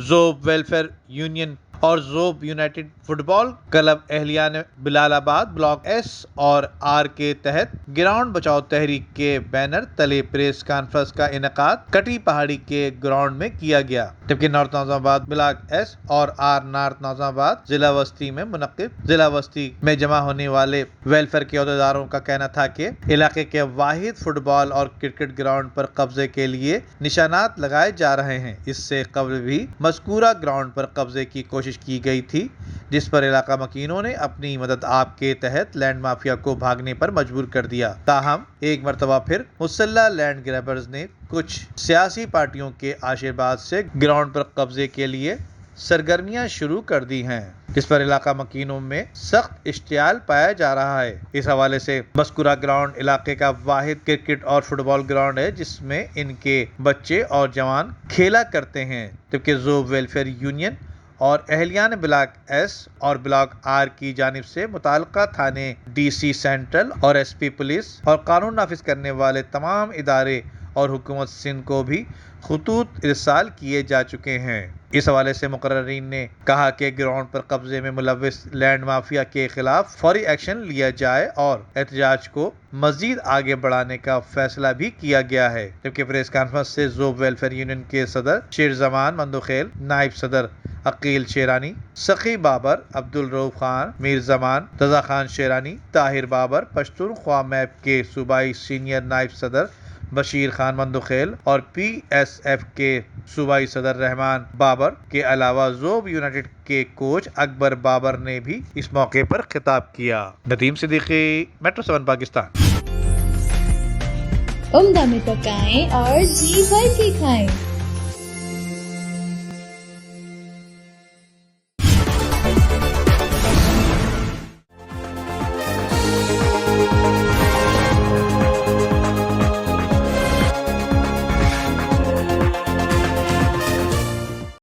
Zhob welfare union اور Zhob United fit بال club اہلیان بلال آباد block S اور آر کے تحت گراؤنڈ بچاؤ تحریک کے بینر تلے پریس کانفرنس کا انعقاد کٹی پہاڑی کے گراؤنڈ میں کیا گیا، جبکہ نارتھ ناظم آباد بلاک ایس اور آر نارتھ ناظم آباد ضلع وسطی میں منعقد ضلع وسطی میں جمع ہونے والے ویلفیئر کے عہدیداروں کا کہنا تھا کہ علاقے کے واحد فٹ بال اور کرکٹ گراؤنڈ پر قبضے کے لیے نشانات لگائے جا رہے ہیں۔ اس سے قبل بھی مذکورہ گراؤنڈ پر قبضے کی کوشش کی گئی تھی، جس پر علاقہ مکینوں نے اپنی مدد آپ کے تحت لینڈ مافیا کو بھاگنے پر مجبور کر دیا۔ تاہم ایک مرتبہ پھر مسلح لینڈ گریبرز نے کچھ سیاسی پارٹیوں کے آشیرواد سے گراؤنڈ پر قبضے کے لیے سرگرمیاں شروع کر دی ہیں، جس پر علاقہ مکینوں میں سخت اشتعال پایا جا رہا ہے۔ اس حوالے سے مذکورہ گراؤنڈ علاقے کا واحد کرکٹ اور فٹ بال گراؤنڈ ہے جس میں ان کے بچے اور جوان کھیلا کرتے ہیں، جبکہ زوب ویلفیئر یونین اور اہلیان بلاک ایس اور بلاک آر کی جانب سے متعلقہ تھانے، ڈی سی سینٹرل اور ایس پی پولیس اور قانون نافذ کرنے والے تمام ادارے اور حکومت سندھ کو بھی خطوط ارسال کیے جا چکے ہیں۔ اس حوالے سے مقررین نے کہا کہ گراؤنڈ پر قبضے میں ملوث لینڈ مافیا کے خلاف فوری ایکشن لیا جائے اور احتجاج کو مزید آگے بڑھانے کا فیصلہ بھی کیا گیا ہے، جبکہ پریس کانفرنس سے زوب ویلفیئر یونین کے صدر شیر زمان مندوخیل، نائب صدر عقیل شیرانی، سخی بابر، عبدالرؤوف خان، میر زمان، رضا خان شیرانی، طاہر بابر، پشتونخوا میپ کے صوبائی سینئر نائب صدر بشیر خان مندوخیل اور پی ایس ایف کے صوبائی صدر رحمان بابر کے علاوہ زوب یونائٹڈ کے کوچ اکبر بابر نے بھی اس موقع پر خطاب کیا۔ ندیم صدیقی، میٹرو 7 پاکستان۔ عمدہ میں پکائیں اور جی بھر کے کھائیں۔